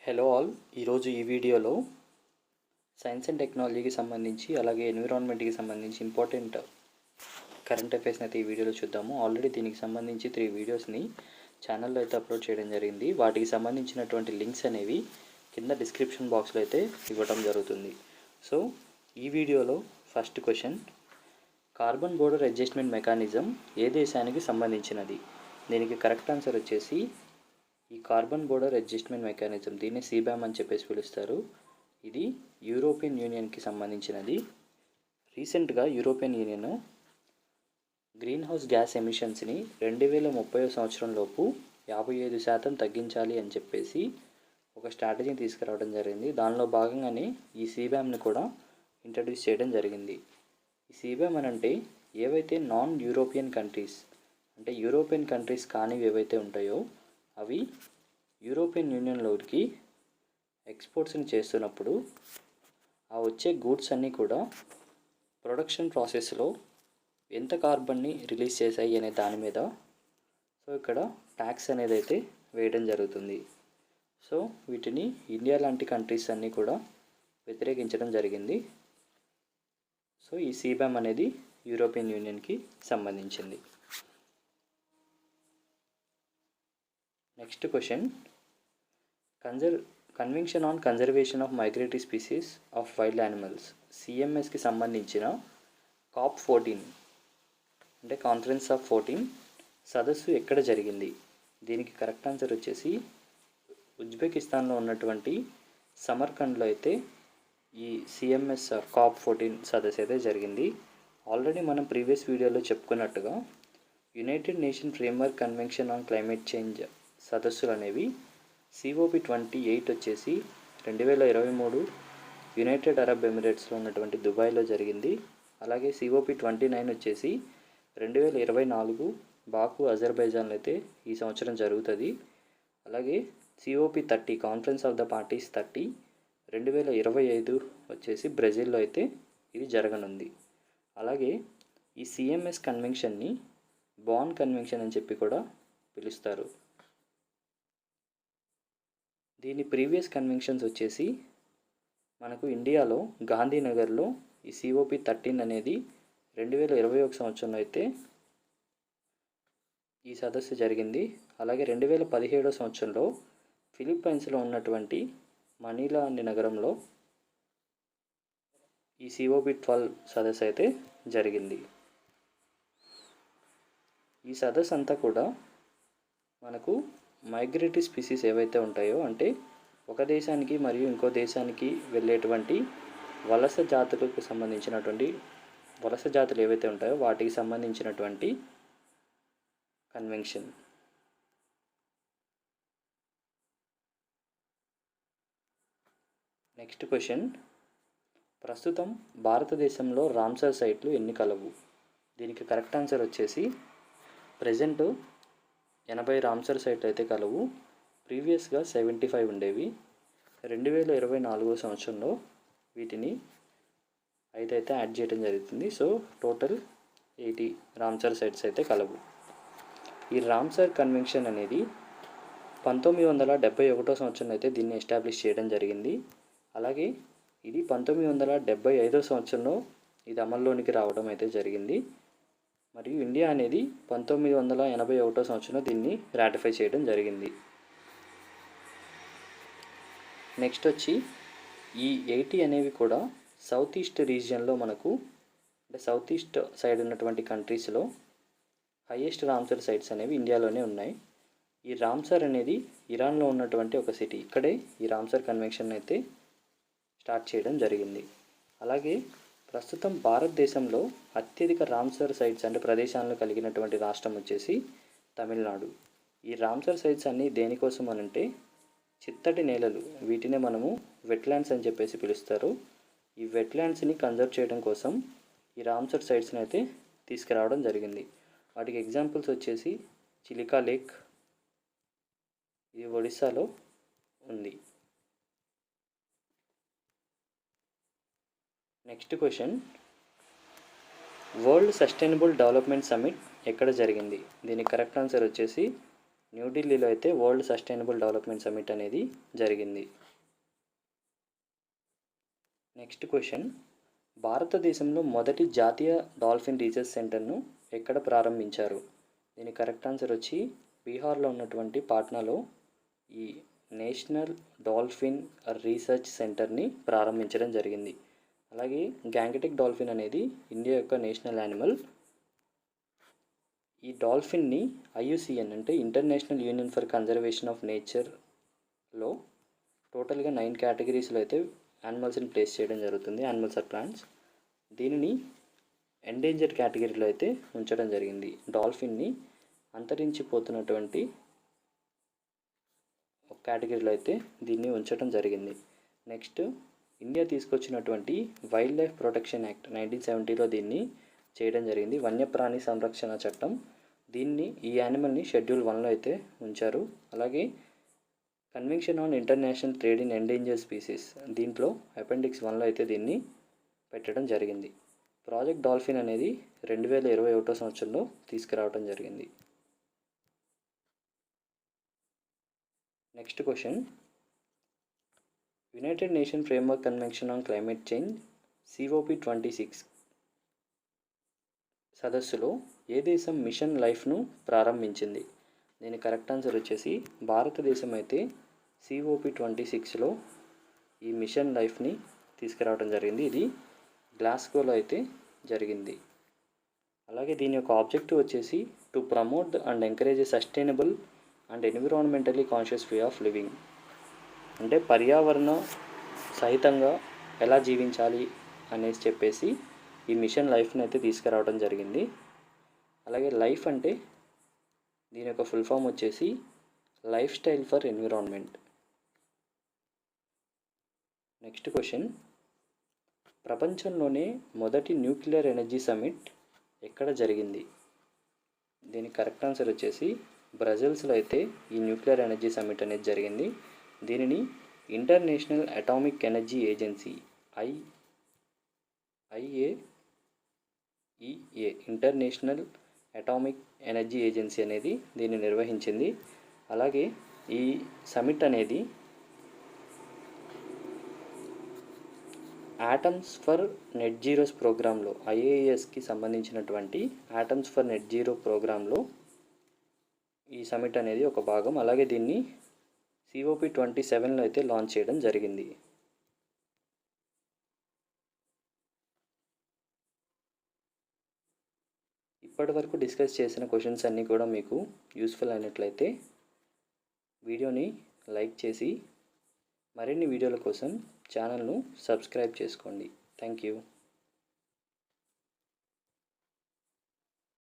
Hello all. ఈరోజు ఈ వీడియోలో సైన్స్ అండ్ టెక్నాలజీకి సంబంధించి అలాగే ఎన్విరాన్మెంట్కి సంబంధించి ఇంపార్టెంట్ కరెంట్ అఫైర్స్ని అయితే ఈ వీడియోలో చూద్దాము. ఆల్రెడీ దీనికి సంబంధించి 3 వీడియోస్ని ఛానల్లో అయితే అప్లోడ్ చేయడం జరిగింది. వాటికి సంబంధించినటువంటి లింక్స్ అనేవి కింద డిస్క్రిప్షన్ బాక్స్లో అయితే ఇవ్వడం జరుగుతుంది. సో ఈ వీడియోలో first question, carbon border adjustment mechanism ఏ దేశానికి సంబంధించినది? దీనికి కరెక్ట్ ఆన్సర్ వచ్చేసి ఈ కార్బన్ బోర్డర్ అడ్జస్ట్మెంట్ మెకానిజం, దీన్ని సీబ్యామ్ అని చెప్పేసి పిలుస్తారు. ఇది యూరోపియన్ యూనియన్కి సంబంధించినది. రీసెంట్గా European union greenhouse gas ఎమిషన్స్ని 2030 సంవత్సరంలోపు 55% తగ్గించాలి అని చెప్పేసి ఒక స్ట్రాటజీని తీసుకురావడం జరిగింది. దానిలో భాగంగానే ఈ సీబ్యామ్ని కూడా ఇంట్రడ్యూస్ చేయడం జరిగింది. ఈ సీబ్యామ్ అని అంటే ఏవైతే నాన్ యూరోపియన్ కంట్రీస్, అంటే యూరోపియన్ కంట్రీస్ కానివి ఏవైతే ఉంటాయో అవి యూరోపియన్ యూనియన్లోకి ఎక్స్పోర్ట్స్ని చేస్తున్నప్పుడు ఆ వచ్చే గూడ్స్ అన్నీ కూడా ప్రొడక్షన్ ప్రాసెస్లో ఎంత కార్బన్ని రిలీజ్ చేశాయి అనే దాని మీద ఇక్కడ ట్యాక్స్ అనేది అయితే వేయడం జరుగుతుంది. సో వీటిని ఇండియా లాంటి కంట్రీస్ అన్నీ కూడా వ్యతిరేకించడం జరిగింది. సో ఈ సీబ్యామ్ అనేది యూరోపియన్ యూనియన్కి సంబంధించింది. Next question, convention on conservation of migratory species of wild animals సిఎంఎస్కి సంబంధించిన COP14 అంటే కాన్ఫరెన్స్ ఆఫ్ 14 సదస్సు ఎక్కడ జరిగింది? దీనికి కరెక్ట్ ఆన్సర్ వచ్చేసి ఉజ్బెకిస్తాన్లో ఉన్నటువంటి సమర్కండ్లో అయితే ఈ సిఎంఎస్ COP14 సదస్సు అయితే జరిగింది. ఆల్రెడీ మనం ప్రీవియస్ వీడియోలో చెప్పుకున్నట్టుగా united nation framework convention on climate change సదస్సులు అనేవి COP28 వచ్చేసి 2023 యునైటెడ్ అరబ్ ఎమిరేట్స్లో ఉన్నటువంటి దుబాయ్లో జరిగింది. అలాగే COP29 వచ్చేసి 2024 బాకు అజర్బైజాన్లో అయితే ఈ సంవత్సరం జరుగుతుంది. అలాగే COP30 conference of the parties 30 2025 వచ్చేసి బ్రెజిల్లో అయితే ఇది జరగనుంది. అలాగే ఈ సిఎంఎస్ కన్వెన్షన్ని బాన్ కన్వెన్షన్ అని చెప్పి కూడా పిలుస్తారు. దీని ప్రీవియస్ కన్వెన్షన్స్ వచ్చేసి మనకు ఇండియాలో గాంధీనగర్లో ఈ COP13 అనేది 2021 సంవత్సరంలో అయితే ఈ సదస్సు జరిగింది. అలాగే 2017 సంవత్సరంలో ఫిలిప్పైన్స్లో ఉన్నటువంటి మనీలా అనే నగరంలో ఈ COP12 సదస్సు అయితే జరిగింది. ఈ సదస్సు అంతా కూడా మనకు మైగ్రేటరీ స్పీసీస్ ఏవైతే ఉంటాయో, అంటే ఒక దేశానికి మరియు ఇంకో దేశానికి వెళ్ళేటువంటి వలస జాతులకు సంబంధించినటువంటి వలస జాతులు ఏవైతే ఉంటాయో వాటికి సంబంధించినటువంటి కన్వెన్షన్. నెక్స్ట్ క్వశ్చన్, ప్రస్తుతం భారతదేశంలో రామ్సర్ సైట్లు ఎన్ని కలవు? దీనికి కరెక్ట్ ఆన్సర్ వచ్చేసి ప్రజెంట్ 80 రామ్సర్ సైట్లు అయితే కలవు. ప్రీవియస్గా 75 ఉండేవి. 2024 సంవత్సరంలో వీటిని అయితే యాడ్ చేయడం జరుగుతుంది. సో టోటల్ 80 రామ్సర్ సైట్స్ అయితే కలవు. ఈ రామ్సర్ కన్వెన్షన్ అనేది 1971 సంవత్సరంలో అయితే దీన్ని ఎస్టాబ్లిష్ చేయడం జరిగింది. అలాగే ఇది 1975 సంవత్సరంలో ఇది అమల్లోనికి రావడం అయితే జరిగింది. మరియు ఇండియా అనేది 1981 సంవత్సరంలో దీన్ని రాటిఫై చేయడం జరిగింది. నెక్స్ట్ వచ్చి ఈ 80 అనేవి కూడా సౌత్ ఈస్ట్ రీజియన్లో మనకు, అంటే సౌత్ ఈస్ట్ సైడ్ ఉన్నటువంటి కంట్రీస్లో హైయెస్ట్ రామ్సర్ సైట్స్ అనేవి ఇండియాలోనే ఉన్నాయి. ఈ రామ్సర్ అనేది ఇరాన్లో ఉన్నటువంటి ఒక సిటీ. ఇక్కడే ఈ రామ్సర్ కన్వెన్షన్ అయితే స్టార్ట్ చేయడం జరిగింది. అలాగే ప్రస్తుతం భారతదేశంలో అత్యధిక రామ్సర్ సైట్స్ అంటే ప్రదేశాలను కలిగినటువంటి రాష్ట్రం వచ్చేసి తమిళనాడు. ఈ రామ్సర్ సైట్స్ అన్నీ దేనికోసం అనంటే చిత్తటి నేలలు, వీటినే మనము వెట్లాండ్స్ అని చెప్పేసి పిలుస్తారు. ఈ వెట్లాండ్స్ని కన్జర్వ్ చేయడం కోసం ఈ రామ్సర్ సైట్స్ని అయితే తీసుకురావడం జరిగింది. వాటికి ఎగ్జాంపుల్స్ వచ్చేసి చిలికా లేక్, ఇది ఒడిస్సాలో ఉంది. Next question, world sustainable development summit ఎక్కడ జరిగింది? దీనికి కరెక్ట్ ఆన్సర్ వచ్చేసి న్యూఢిల్లీలో అయితే వరల్డ్ సస్టైనబుల్ డెవలప్మెంట్ సమిట్ అనేది జరిగింది. నెక్స్ట్ క్వశ్చన్, భారతదేశంలో మొదటి జాతీయ డాల్ఫిన్ రీసెర్చ్ సెంటర్ను ఎక్కడ ప్రారంభించారు? దీని కరెక్ట్ ఆన్సర్ వచ్చి బీహార్లో ఉన్నటువంటి పాట్నాలో ఈ నేషనల్ డాల్ఫిన్ రీసెర్చ్ సెంటర్ని ప్రారంభించడం జరిగింది. అలాగే గ్యాంగటిక్ డాల్ఫిన్ అనేది ఇండియా యొక్క నేషనల్ యానిమల్. ఈ డాల్ఫిన్ని IUCN అంటే international union for conservation of నేచర్లో టోటల్గా 9 కేటగిరీస్లో అయితే యానిమల్స్ని ప్లేస్ చేయడం జరుగుతుంది, యానిమల్స్ ఆర్ ప్లాంట్స్. దీనిని ఎండేంజర్డ్ కేటగిరీలో అయితే ఉంచడం జరిగింది. డాల్ఫిన్ని అంతరించిపోతున్నటువంటి ఒక కేటగిరీలో అయితే దీన్ని ఉంచడం జరిగింది. నెక్స్ట్, ఇండియా తీసుకొచ్చినటువంటి వైల్డ్ లైఫ్ ప్రొటెక్షన్ యాక్ట్ 1970లో దీన్ని చేయడం జరిగింది. వన్యప్రాణి సంరక్షణ చట్టం, దీన్ని ఈ యానిమల్ని షెడ్యూల్ 1లో అయితే ఉంచారు. అలాగే convention on international trade in endanger species, దీంట్లో అపెండిక్స్ 1లో అయితే దీన్ని పెట్టడం జరిగింది. ప్రాజెక్ట్ డాల్ఫిన్ అనేది 2021 సంవత్సరంలో తీసుకురావడం జరిగింది. Next question, United nation framework convention on climate change COP26 సదస్సులో ఏ దేశం మిషన్ లైఫ్ను ప్రారంభించింది? దీని కరెక్ట్ ఆన్సర్ వచ్చేసి భారతదేశం అయితే COP26లో ఈ మిషన్ లైఫ్ని తీసుకురావడం జరిగింది. ఇది గ్లాస్గోలో అయితే జరిగింది. అలాగే దీని యొక్క ఆబ్జెక్టివ్ వచ్చేసి to promote and encourage a sustainable and environmentally conscious way of living, అంటే పర్యావరణ సహితంగా ఎలా జీవించాలి అనేసి చెప్పేసి ఈ మిషన్ లైఫ్ని అయితే తీసుకురావడం జరిగింది. అలాగే లైఫ్ అంటే దీని యొక్క ఫుల్ ఫామ్ వచ్చేసి life style for environment. Next question, ప్రపంచంలోనే మొదటి న్యూక్లియర్ ఎనర్జీ సమిట్ ఎక్కడ జరిగింది? దీనికి కరెక్ట్ ఆన్సర్ వచ్చేసి బ్రజిల్స్లో అయితే ఈ న్యూక్లియర్ ఎనర్జీ సమిట్ అనేది జరిగింది. దీనిని international atomic energy agency IAEA international atomic energy agency అనేది దీన్ని నిర్వహించింది. అలాగే ఈ సమిట్ అనేది ఆటమ్స్ ఫర్ నెట్ జీరోస్ ప్రోగ్రాంలో IAESకి సంబంధించినటువంటి ఆటమ్స్ ఫర్ నెట్ జీరో ప్రోగ్రాంలో ఈ సమిట్ అనేది ఒక భాగం. అలాగే దీన్ని COP27లో అయితే లాంచ్ చేయడం జరిగింది. ఇప్పటి వరకు డిస్కస్ చేసిన క్వశ్చన్స్ అన్నీ కూడా మీకు యూస్ఫుల్ అయినట్లయితే వీడియోని లైక్ చేసి మరిన్ని వీడియోల కోసం ఛానల్ను సబ్స్క్రైబ్ చేసుకోండి. Thank you.